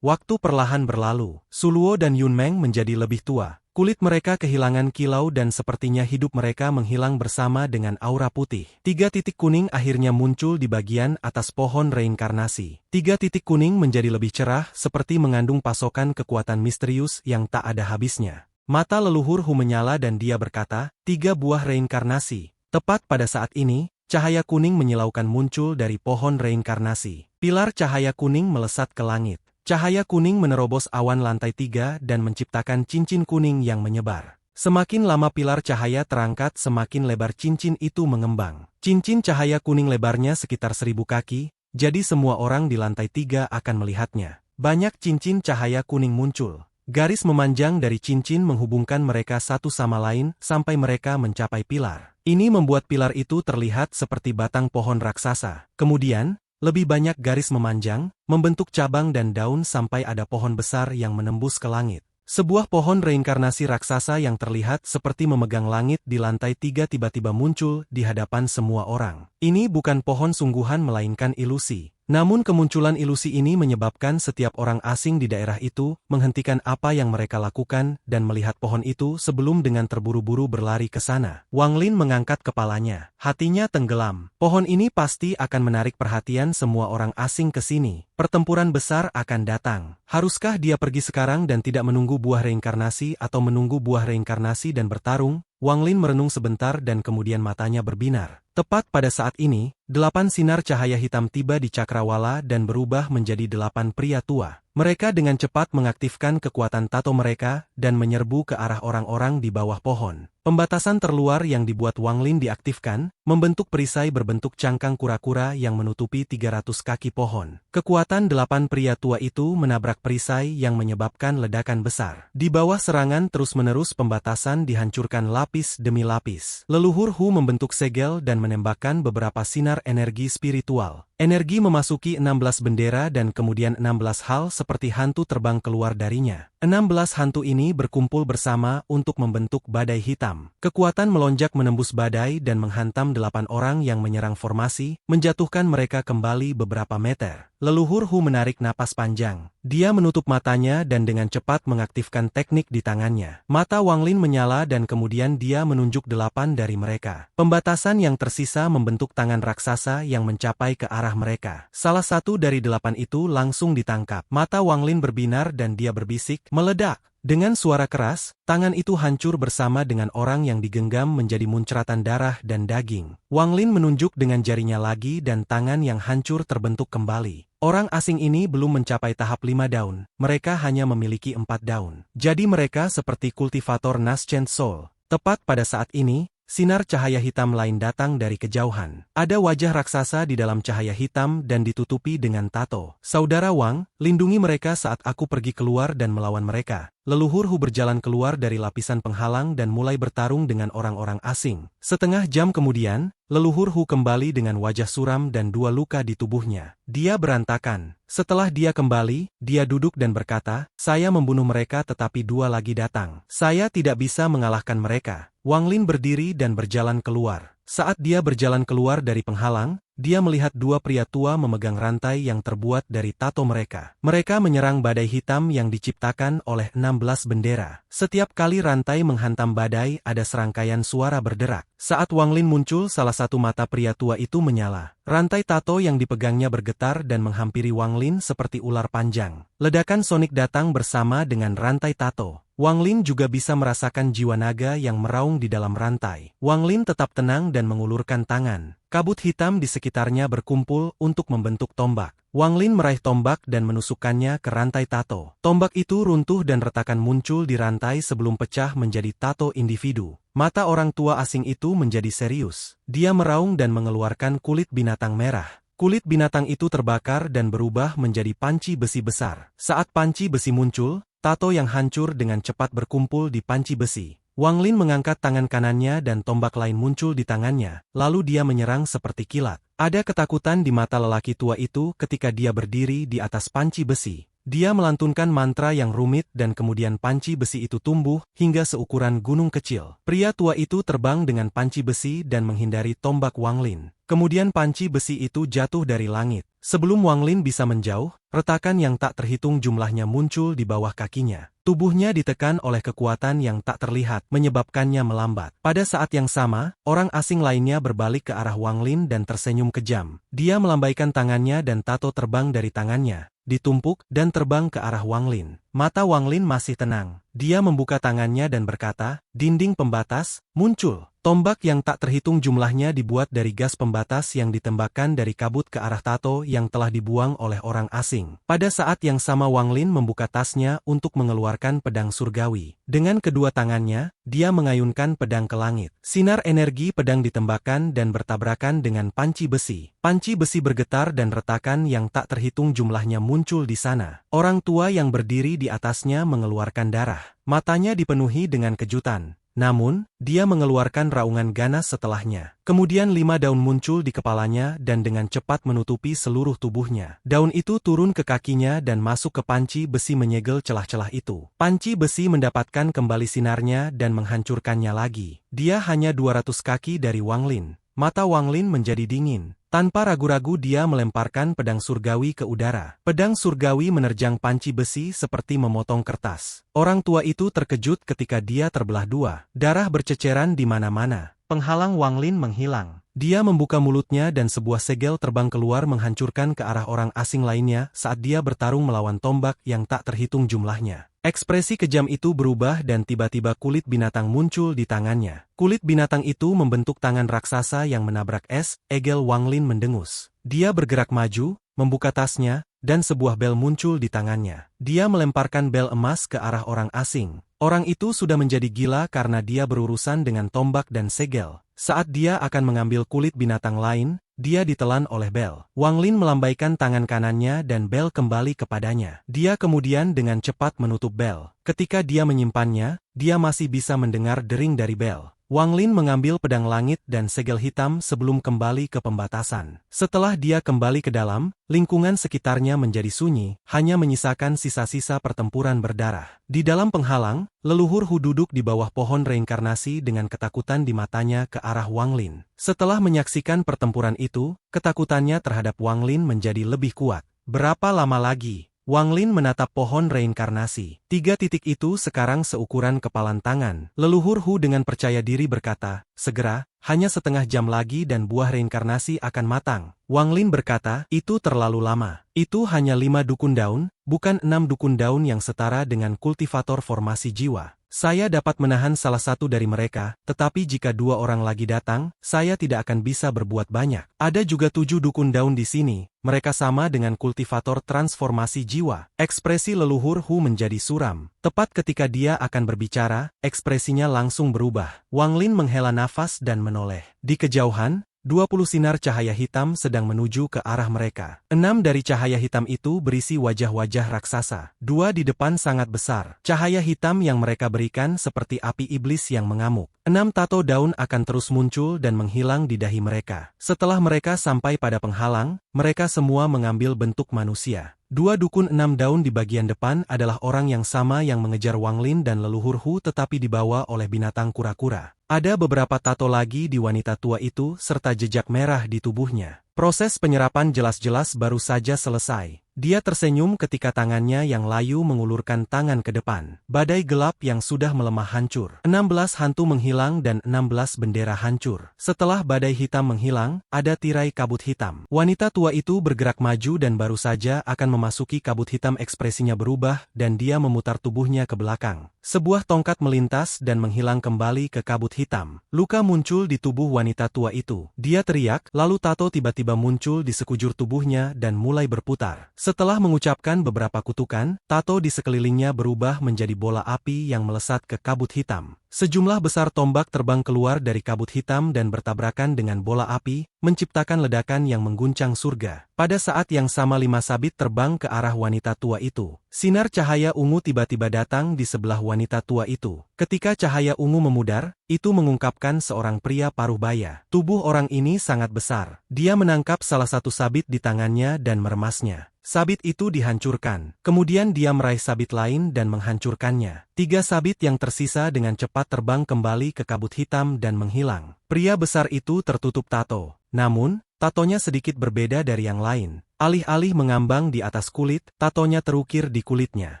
Waktu perlahan berlalu. Suluo dan Yunmeng menjadi lebih tua. Kulit mereka kehilangan kilau dan sepertinya hidup mereka menghilang bersama dengan aura putih. 3 titik kuning akhirnya muncul di bagian atas pohon reinkarnasi. 3 titik kuning menjadi lebih cerah seperti mengandung pasokan kekuatan misterius yang tak ada habisnya. Mata leluhur Hu menyala dan dia berkata, 3 buah reinkarnasi. Tepat pada saat ini, cahaya kuning menyilaukan muncul dari pohon reinkarnasi. Pilar cahaya kuning melesat ke langit. Cahaya kuning menerobos awan lantai 3 dan menciptakan cincin kuning yang menyebar. Semakin lama pilar cahaya terangkat, semakin lebar cincin itu mengembang. Cincin cahaya kuning lebarnya sekitar 1000 kaki, jadi semua orang di lantai 3 akan melihatnya. Banyak cincin cahaya kuning muncul. Garis memanjang dari cincin menghubungkan mereka satu sama lain sampai mereka mencapai pilar. Ini membuat pilar itu terlihat seperti batang pohon raksasa. Kemudian, lebih banyak garis memanjang, membentuk cabang dan daun sampai ada pohon besar yang menembus ke langit. Sebuah pohon reinkarnasi raksasa yang terlihat seperti memegang langit di lantai 3 tiba-tiba muncul di hadapan semua orang. Ini bukan pohon sungguhan melainkan ilusi. Namun kemunculan ilusi ini menyebabkan setiap orang asing di daerah itu menghentikan apa yang mereka lakukan dan melihat pohon itu sebelum dengan terburu-buru berlari ke sana. Wang Lin mengangkat kepalanya. Hatinya tenggelam. Pohon ini pasti akan menarik perhatian semua orang asing ke sini. Pertempuran besar akan datang. Haruskah dia pergi sekarang dan tidak menunggu buah reinkarnasi atau menunggu buah reinkarnasi dan bertarung? Wang Lin merenung sebentar dan kemudian matanya berbinar. Tepat pada saat ini, 8 sinar cahaya hitam tiba di cakrawala dan berubah menjadi 8 pria tua. Mereka dengan cepat mengaktifkan kekuatan tato mereka dan menyerbu ke arah orang-orang di bawah pohon. Pembatasan terluar yang dibuat Wang Lin diaktifkan, membentuk perisai berbentuk cangkang kura-kura yang menutupi 300 kaki pohon. Kekuatan 8 pria tua itu menabrak perisai yang menyebabkan ledakan besar. Di bawah serangan terus-menerus pembatasan dihancurkan lapis demi lapis. Leluhur Hu membentuk segel dan menembakkan beberapa sinar energi spiritual. Energi memasuki 16 bendera dan kemudian 16 hal seperti hantu terbang keluar darinya. 16 hantu ini berkumpul bersama untuk membentuk badai hitam. Kekuatan melonjak menembus badai dan menghantam 8 orang yang menyerang formasi, menjatuhkan mereka kembali beberapa meter. Leluhur Hu menarik napas panjang. Dia menutup matanya dan dengan cepat mengaktifkan teknik di tangannya. Mata Wang Lin menyala dan kemudian dia menunjuk 8 dari mereka. Pembatasan yang tersisa membentuk tangan raksasa yang mencapai ke arah mereka. Salah satu dari 8 itu langsung ditangkap. Mata Wang Lin berbinar dan dia berbisik, meledak. Dengan suara keras, tangan itu hancur bersama dengan orang yang digenggam menjadi muncratan darah dan daging. Wang Lin menunjuk dengan jarinya lagi dan tangan yang hancur terbentuk kembali. Orang asing ini belum mencapai tahap 5 daun, mereka hanya memiliki 4 daun. Jadi mereka seperti kultivator Nascent Soul. Tepat pada saat ini, sinar cahaya hitam lain datang dari kejauhan. Ada wajah raksasa di dalam cahaya hitam dan ditutupi dengan tato. Saudara Wang, lindungi mereka saat aku pergi keluar dan melawan mereka. Leluhur Hu berjalan keluar dari lapisan penghalang dan mulai bertarung dengan orang-orang asing. Setengah jam kemudian, leluhur Hu kembali dengan wajah suram dan 2 luka di tubuhnya. Dia berantakan. Setelah dia kembali, dia duduk dan berkata, saya membunuh mereka tetapi 2 lagi datang. Saya tidak bisa mengalahkan mereka. Wang Lin berdiri dan berjalan keluar. Saat dia berjalan keluar dari penghalang, dia melihat 2 pria tua memegang rantai yang terbuat dari tato mereka. Mereka menyerang badai hitam yang diciptakan oleh 16 bendera. Setiap kali rantai menghantam badai, ada serangkaian suara berderak. Saat Wang Lin muncul, salah satu mata pria tua itu menyala. Rantai tato yang dipegangnya bergetar dan menghampiri Wang Lin seperti ular panjang. Ledakan sonik datang bersama dengan rantai tato. Wang Lin juga bisa merasakan jiwa naga yang meraung di dalam rantai. Wang Lin tetap tenang dan mengulurkan tangan. Kabut hitam di sekitarnya berkumpul untuk membentuk tombak. Wang Lin meraih tombak dan menusukkannya ke rantai tato. Tombak itu runtuh dan retakan muncul di rantai sebelum pecah menjadi tato individu. Mata orang tua asing itu menjadi serius. Dia meraung dan mengeluarkan kulit binatang merah. Kulit binatang itu terbakar dan berubah menjadi panci besi besar. Saat panci besi muncul, tato yang hancur dengan cepat berkumpul di panci besi. Wang Lin mengangkat tangan kanannya dan tombak lain muncul di tangannya, lalu dia menyerang seperti kilat. Ada ketakutan di mata lelaki tua itu ketika dia berdiri di atas panci besi. Dia melantunkan mantra yang rumit dan kemudian panci besi itu tumbuh hingga seukuran gunung kecil. Pria tua itu terbang dengan panci besi dan menghindari tombak Wang Lin. Kemudian panci besi itu jatuh dari langit. Sebelum Wang Lin bisa menjauh, retakan yang tak terhitung jumlahnya muncul di bawah kakinya. Tubuhnya ditekan oleh kekuatan yang tak terlihat, menyebabkannya melambat. Pada saat yang sama, orang asing lainnya berbalik ke arah Wang Lin dan tersenyum kejam. Dia melambaikan tangannya dan tato terbang dari tangannya, ditumpuk, dan terbang ke arah Wang Lin. Mata Wang Lin masih tenang. Dia membuka tangannya dan berkata, "Dinding pembatas, muncul." Tombak yang tak terhitung jumlahnya dibuat dari gas pembatas yang ditembakkan dari kabut ke arah tato yang telah dibuang oleh orang asing. Pada saat yang sama Wang Lin membuka tasnya untuk mengeluarkan pedang surgawi. Dengan kedua tangannya, dia mengayunkan pedang ke langit. Sinar energi pedang ditembakkan dan bertabrakan dengan panci besi. Panci besi bergetar dan retakan yang tak terhitung jumlahnya muncul di sana. Orang tua yang berdiri di atasnya mengeluarkan darah. Matanya dipenuhi dengan kejutan. Namun, dia mengeluarkan raungan ganas setelahnya. Kemudian 5 daun muncul di kepalanya dan dengan cepat menutupi seluruh tubuhnya. Daun itu turun ke kakinya dan masuk ke panci besi menyegel celah-celah itu. Panci besi mendapatkan kembali sinarnya dan menghancurkannya lagi. Dia hanya 200 kaki dari Wang Lin. Mata Wang Lin menjadi dingin. Tanpa ragu-ragu dia melemparkan pedang surgawi ke udara. Pedang surgawi menerjang panci besi seperti memotong kertas. Orang tua itu terkejut ketika dia terbelah dua. Darah berceceran di mana-mana. Penghalang Wang Lin menghilang. Dia membuka mulutnya dan sebuah segel terbang keluar menghancurkan ke arah orang asing lainnya saat dia bertarung melawan tombak yang tak terhitung jumlahnya. Ekspresi kejam itu berubah dan tiba-tiba kulit binatang muncul di tangannya. Kulit binatang itu membentuk tangan raksasa yang menabrak es. Egel Wang Lin mendengus. Dia bergerak maju, membuka tasnya, dan sebuah bel muncul di tangannya. Dia melemparkan bel emas ke arah orang asing. Orang itu sudah menjadi gila karena dia berurusan dengan tombak dan segel. Saat dia akan mengambil kulit binatang lain, dia ditelan oleh bel. Wang Lin melambaikan tangan kanannya dan bel kembali kepadanya. Dia kemudian dengan cepat menutup bel. Ketika dia menyimpannya, dia masih bisa mendengar dering dari bel. Wang Lin mengambil pedang langit dan segel hitam sebelum kembali ke pembatasan. Setelah dia kembali ke dalam, lingkungan sekitarnya menjadi sunyi, hanya menyisakan sisa-sisa pertempuran berdarah. Di dalam penghalang, leluhur Hu duduk di bawah pohon reinkarnasi dengan ketakutan di matanya ke arah Wang Lin. Setelah menyaksikan pertempuran itu, ketakutannya terhadap Wang Lin menjadi lebih kuat. Berapa lama lagi? Wang Lin menatap pohon reinkarnasi. 3 titik itu sekarang seukuran kepalan tangan. Leluhur Hu dengan percaya diri berkata, "Segera, hanya setengah jam lagi dan buah reinkarnasi akan matang." Wang Lin berkata, "Itu terlalu lama. Itu hanya 5 dukun daun, bukan 6 dukun daun yang setara dengan kultivator formasi jiwa. Saya dapat menahan salah satu dari mereka, tetapi jika 2 orang lagi datang, saya tidak akan bisa berbuat banyak. Ada juga 7 dukun daun di sini, mereka sama dengan kultivator transformasi jiwa." Ekspresi leluhur Hu menjadi suram. Tepat ketika dia akan berbicara, ekspresinya langsung berubah. Wang Lin menghela nafas dan menoleh. Di kejauhan, 20 sinar cahaya hitam sedang menuju ke arah mereka. 6 dari cahaya hitam itu berisi wajah-wajah raksasa. 2 di depan sangat besar. Cahaya hitam yang mereka berikan seperti api iblis yang mengamuk. 6 tato daun akan terus muncul dan menghilang di dahi mereka. Setelah mereka sampai pada penghalang, mereka semua mengambil bentuk manusia. 2 dukun 6 daun di bagian depan adalah orang yang sama yang mengejar Wang Lin dan leluhur Hu tetapi dibawa oleh binatang kura-kura. Ada beberapa tato lagi di wanita tua itu serta jejak merah di tubuhnya. Proses penyerapan jelas-jelas baru saja selesai. Dia tersenyum ketika tangannya yang layu mengulurkan tangan ke depan. Badai gelap yang sudah melemah hancur. 16 hantu menghilang dan 16 bendera hancur. Setelah badai hitam menghilang, ada tirai kabut hitam. Wanita tua itu bergerak maju dan baru saja akan memasuki kabut hitam ekspresinya berubah dan dia memutar tubuhnya ke belakang. Sebuah tongkat melintas dan menghilang kembali ke kabut hitam. Luka muncul di tubuh wanita tua itu. Dia teriak, lalu tato tiba-tiba muncul di sekujur tubuhnya dan mulai berputar. Setelah mengucapkan beberapa kutukan, tato di sekelilingnya berubah menjadi bola api yang melesat ke kabut hitam. Sejumlah besar tombak terbang keluar dari kabut hitam dan bertabrakan dengan bola api, menciptakan ledakan yang mengguncang surga. Pada saat yang sama 5 sabit terbang ke arah wanita tua itu. Sinar cahaya ungu tiba-tiba datang di sebelah wanita tua itu. Ketika cahaya ungu memudar, itu mengungkapkan seorang pria paruh baya. Tubuh orang ini sangat besar. Dia menangkap salah satu sabit di tangannya dan meremasnya. Sabit itu dihancurkan. Kemudian dia meraih sabit lain dan menghancurkannya. 3 sabit yang tersisa dengan cepat terbang kembali ke kabut hitam dan menghilang. Pria besar itu tertutup tato. Namun, tatonya sedikit berbeda dari yang lain. Alih-alih mengambang di atas kulit, tatonya terukir di kulitnya.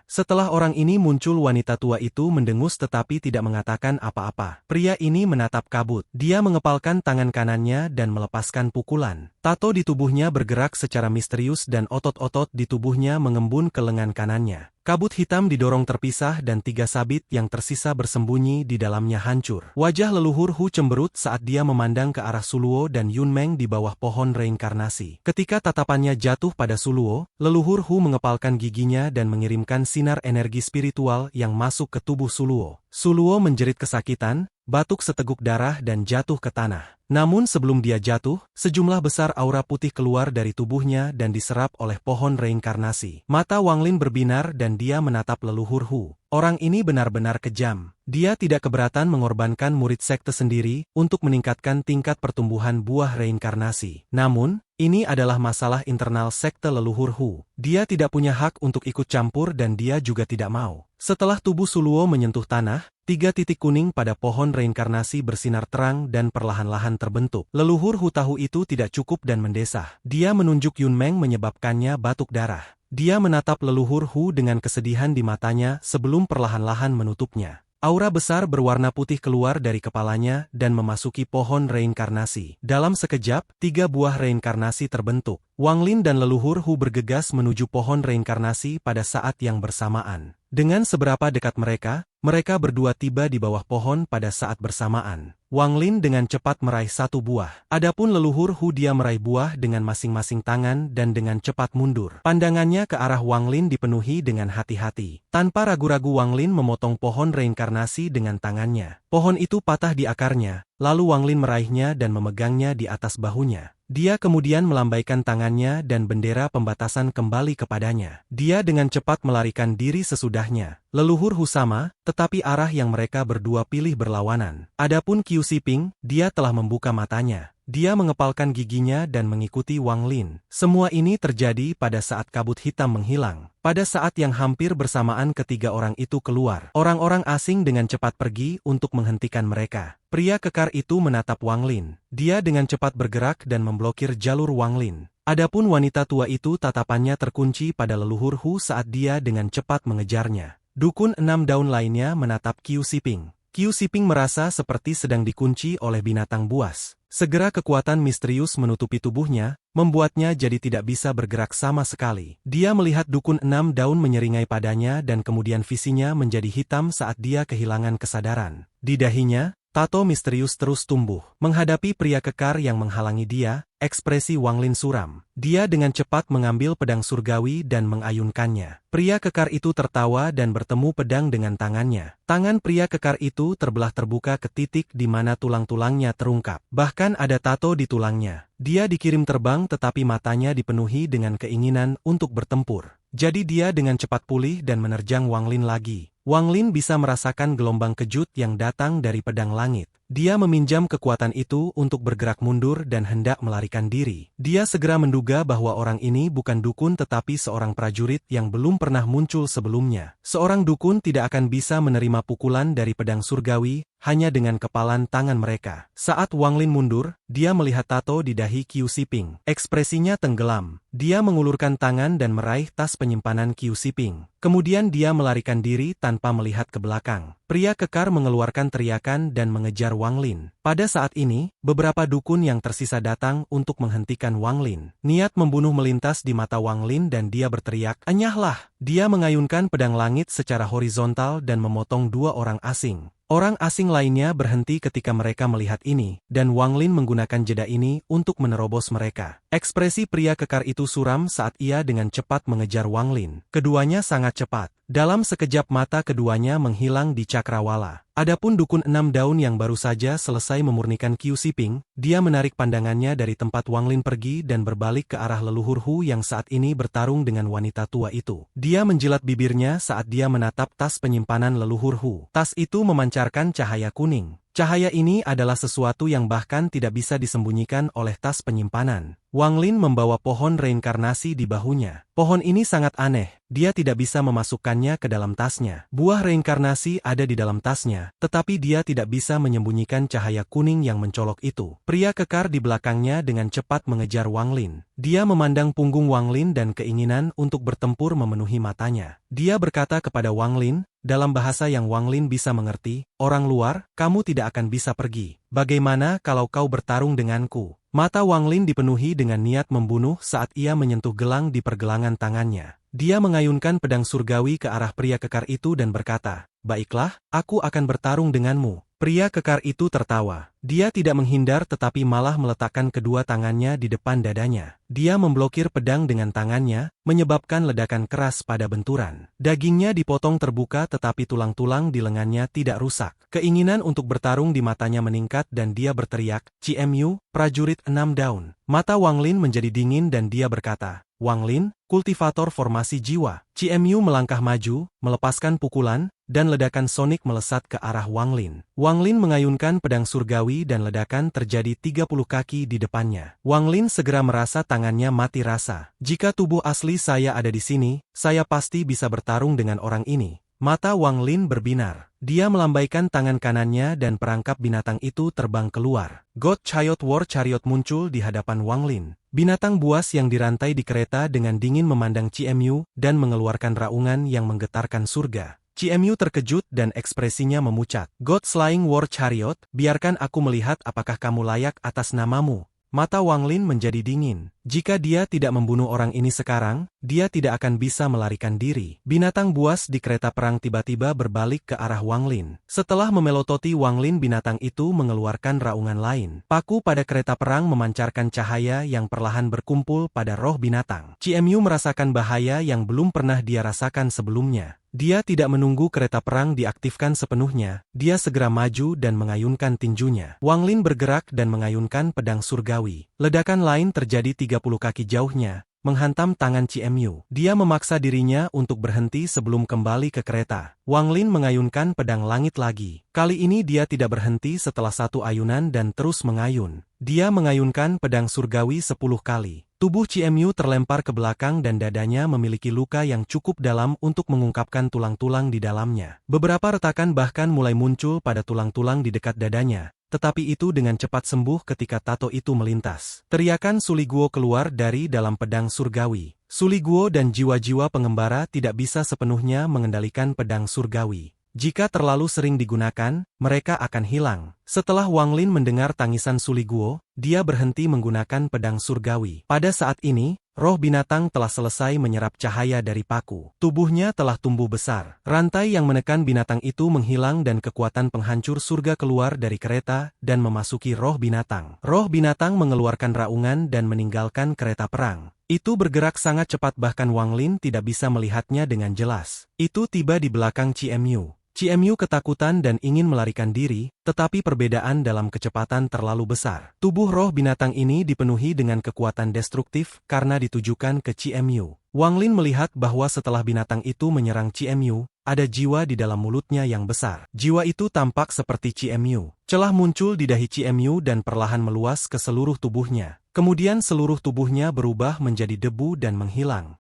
Setelah orang ini muncul, wanita tua itu mendengus tetapi tidak mengatakan apa-apa. Pria ini menatap kabut. Dia mengepalkan tangan kanannya dan melepaskan pukulan. Tato di tubuhnya bergerak secara misterius dan otot-otot di tubuhnya mengembun ke lengan kanannya. Kabut hitam didorong terpisah dan 3 sabit yang tersisa bersembunyi di dalamnya hancur. Wajah leluhur Hu cemberut saat dia memandang ke arah Suluo dan Yun Meng di bawah pohon reinkarnasi. Ketika tatapannya jatuh pada Suluo, leluhur Hu mengepalkan giginya dan mengirimkan sinar energi spiritual yang masuk ke tubuh Suluo. Suluo menjerit kesakitan, batuk seteguk darah dan jatuh ke tanah. Namun sebelum dia jatuh, sejumlah besar aura putih keluar dari tubuhnya dan diserap oleh pohon reinkarnasi. Mata Wang Lin berbinar dan dia menatap leluhur Hu. Orang ini benar-benar kejam. Dia tidak keberatan mengorbankan murid sekte sendiri untuk meningkatkan tingkat pertumbuhan buah reinkarnasi. Namun, ini adalah masalah internal sekte leluhur Hu. Dia tidak punya hak untuk ikut campur dan dia juga tidak mau. Setelah tubuh Suluo menyentuh tanah, 3 titik kuning pada pohon reinkarnasi bersinar terang dan perlahan-lahan terbentuk. Leluhur Hu tahu itu tidak cukup dan mendesah. Dia menunjuk Yun Meng menyebabkannya batuk darah. Dia menatap leluhur Hu dengan kesedihan di matanya sebelum perlahan-lahan menutupnya. Aura besar berwarna putih keluar dari kepalanya dan memasuki pohon reinkarnasi. Dalam sekejap, 3 buah reinkarnasi terbentuk. Wang Lin dan leluhur Hu bergegas menuju pohon reinkarnasi pada saat yang bersamaan. Dengan seberapa dekat mereka berdua tiba di bawah pohon pada saat bersamaan. Wang Lin dengan cepat meraih 1 buah. Adapun leluhur Hu dia meraih buah dengan masing-masing tangan dan dengan cepat mundur. Pandangannya ke arah Wang Lin dipenuhi dengan hati-hati. Tanpa ragu-ragu Wang Lin memotong pohon reinkarnasi dengan tangannya. Pohon itu patah di akarnya, lalu Wang Lin meraihnya dan memegangnya di atas bahunya. Dia kemudian melambaikan tangannya dan bendera pembatasan kembali kepadanya. Dia dengan cepat melarikan diri sesudahnya. Leluhur Hu sama, tetapi arah yang mereka berdua pilih berlawanan. Adapun Qiu Siping, dia telah membuka matanya. Dia mengepalkan giginya dan mengikuti Wang Lin. Semua ini terjadi pada saat kabut hitam menghilang. Pada saat yang hampir bersamaan ketiga orang itu keluar. Orang-orang asing dengan cepat pergi untuk menghentikan mereka. Pria kekar itu menatap Wang Lin. Dia dengan cepat bergerak dan memblokir jalur Wang Lin. Adapun wanita tua itu tatapannya terkunci pada leluhur Hu saat dia dengan cepat mengejarnya. Dukun 6 daun lainnya menatap Qiu Siping. Qiu Siping merasa seperti sedang dikunci oleh binatang buas. Segera kekuatan misterius menutupi tubuhnya, membuatnya jadi tidak bisa bergerak sama sekali. Dia melihat dukun 6 daun menyeringai padanya dan kemudian visinya menjadi hitam saat dia kehilangan kesadaran. Di dahinya, tato misterius terus tumbuh. Menghadapi pria kekar yang menghalangi dia, ekspresi Wang Lin suram. Dia dengan cepat mengambil pedang surgawi dan mengayunkannya. Pria kekar itu tertawa dan bertemu pedang dengan tangannya. Tangan pria kekar itu terbelah terbuka ke titik di mana tulang-tulangnya terungkap. Bahkan ada tato di tulangnya. Dia dikirim terbang tetapi matanya dipenuhi dengan keinginan untuk bertempur. Jadi dia dengan cepat pulih dan menerjang Wang Lin lagi. Wang Lin bisa merasakan gelombang kejut yang datang dari pedang langit. Dia meminjam kekuatan itu untuk bergerak mundur dan hendak melarikan diri. Dia segera menduga bahwa orang ini bukan dukun tetapi seorang prajurit yang belum pernah muncul sebelumnya. Seorang dukun tidak akan bisa menerima pukulan dari pedang surgawi hanya dengan kepalan tangan mereka. Saat Wang Lin mundur, dia melihat tato di dahi Qiu Siping. Ekspresinya tenggelam. Dia mengulurkan tangan dan meraih tas penyimpanan Qiu Siping. Kemudian dia melarikan diri tanpa melihat ke belakang. Pria kekar mengeluarkan teriakan dan mengejar Wang Lin. Pada saat ini, beberapa dukun yang tersisa datang untuk menghentikan Wang Lin. Niat membunuh melintas di mata Wang Lin dan dia berteriak, "Enyahlah!" Dia mengayunkan pedang langit secara horizontal dan memotong 2 orang asing. Orang asing lainnya berhenti ketika mereka melihat ini, dan Wang Lin menggunakan jeda ini untuk menerobos mereka. Ekspresi pria kekar itu suram saat ia dengan cepat mengejar Wang Lin. Keduanya sangat cepat. Dalam sekejap mata keduanya menghilang di cakrawala. Adapun dukun 6 daun yang baru saja selesai memurnikan Qiu Siping, dia menarik pandangannya dari tempat Wang Lin pergi dan berbalik ke arah leluhur Hu yang saat ini bertarung dengan wanita tua itu. Dia menjilat bibirnya saat dia menatap tas penyimpanan leluhur Hu. Tas itu memancarkan cahaya kuning. Cahaya ini adalah sesuatu yang bahkan tidak bisa disembunyikan oleh tas penyimpanan. Wang Lin membawa pohon reinkarnasi di bahunya. Pohon ini sangat aneh, dia tidak bisa memasukkannya ke dalam tasnya. Buah reinkarnasi ada di dalam tasnya. matanya, tetapi dia tidak bisa menyembunyikan cahaya kuning yang mencolok itu. Pria kekar di belakangnya dengan cepat mengejar Wang Lin. Dia memandang punggung Wang Lin dan keinginan untuk bertempur memenuhi matanya. Dia berkata kepada Wang Lin, dalam bahasa yang Wang Lin bisa mengerti, orang luar, kamu tidak akan bisa pergi. Bagaimana kalau kau bertarung denganku? Mata Wang Lin dipenuhi dengan niat membunuh saat ia menyentuh gelang di pergelangan tangannya. Dia mengayunkan pedang surgawi ke arah pria kekar itu dan berkata, baiklah, aku akan bertarung denganmu. Pria kekar itu tertawa. Dia tidak menghindar tetapi malah meletakkan kedua tangannya di depan dadanya. Dia memblokir pedang dengan tangannya, menyebabkan ledakan keras pada benturan. Dagingnya dipotong terbuka tetapi tulang-tulang di lengannya tidak rusak. Keinginan untuk bertarung di matanya meningkat dan dia berteriak, CMU, prajurit 6 daun. Mata Wang Lin menjadi dingin dan dia berkata, Wang Lin, kultivator formasi jiwa. CMU melangkah maju, melepaskan pukulan, dan ledakan sonik melesat ke arah Wang Lin. Wang Lin mengayunkan pedang surgawi dan ledakan terjadi 30 kaki di depannya. Wang Lin segera merasa tangannya mati rasa. Jika tubuh asli saya ada di sini, saya pasti bisa bertarung dengan orang ini. Mata Wang Lin berbinar. Dia melambaikan tangan kanannya dan perangkap binatang itu terbang keluar. God Chariot War Chariot muncul di hadapan Wang Lin. Binatang buas yang dirantai di kereta dengan dingin memandang CMU dan mengeluarkan raungan yang menggetarkan surga. CMU terkejut dan ekspresinya memucat. God Flying War Chariot, biarkan aku melihat apakah kamu layak atas namamu. Mata Wang Lin menjadi dingin. Jika dia tidak membunuh orang ini sekarang, dia tidak akan bisa melarikan diri. Binatang buas di kereta perang tiba-tiba berbalik ke arah Wang Lin. Setelah memelototi Wang Lin, binatang itu mengeluarkan raungan lain. Paku pada kereta perang memancarkan cahaya yang perlahan berkumpul pada roh binatang. CMU merasakan bahaya yang belum pernah dia rasakan sebelumnya. Dia tidak menunggu kereta perang diaktifkan sepenuhnya, dia segera maju dan mengayunkan tinjunya. Wang Lin bergerak dan mengayunkan pedang surgawi. Ledakan lain terjadi 30 kaki jauhnya, menghantam tangan CMU. Dia memaksa dirinya untuk berhenti sebelum kembali ke kereta. Wang Lin mengayunkan pedang langit lagi. Kali ini dia tidak berhenti setelah satu ayunan dan terus mengayun. Dia mengayunkan pedang surgawi 10 kali. Tubuh CMU terlempar ke belakang dan dadanya memiliki luka yang cukup dalam untuk mengungkapkan tulang-tulang di dalamnya. Beberapa retakan bahkan mulai muncul pada tulang-tulang di dekat dadanya, tetapi itu dengan cepat sembuh ketika tato itu melintas. Teriakan Suliguo keluar dari dalam pedang surgawi. Suliguo dan jiwa-jiwa pengembara tidak bisa sepenuhnya mengendalikan pedang surgawi. Jika terlalu sering digunakan, mereka akan hilang. Setelah Wang Lin mendengar tangisan Suliguo, dia berhenti menggunakan pedang surgawi. Pada saat ini, roh binatang telah selesai menyerap cahaya dari paku. Tubuhnya telah tumbuh besar. Rantai yang menekan binatang itu menghilang dan kekuatan penghancur surga keluar dari kereta dan memasuki roh binatang. Roh binatang mengeluarkan raungan dan meninggalkan kereta perang. Itu bergerak sangat cepat bahkan Wang Lin tidak bisa melihatnya dengan jelas. Itu tiba di belakang CMU. CMU ketakutan dan ingin melarikan diri, tetapi perbedaan dalam kecepatan terlalu besar. Tubuh roh binatang ini dipenuhi dengan kekuatan destruktif karena ditujukan ke CMU. Wang Lin melihat bahwa setelah binatang itu menyerang CMU, ada jiwa di dalam mulutnya yang besar. Jiwa itu tampak seperti CMU. Celah muncul di dahi CMU dan perlahan meluas ke seluruh tubuhnya. Kemudian seluruh tubuhnya berubah menjadi debu dan menghilang.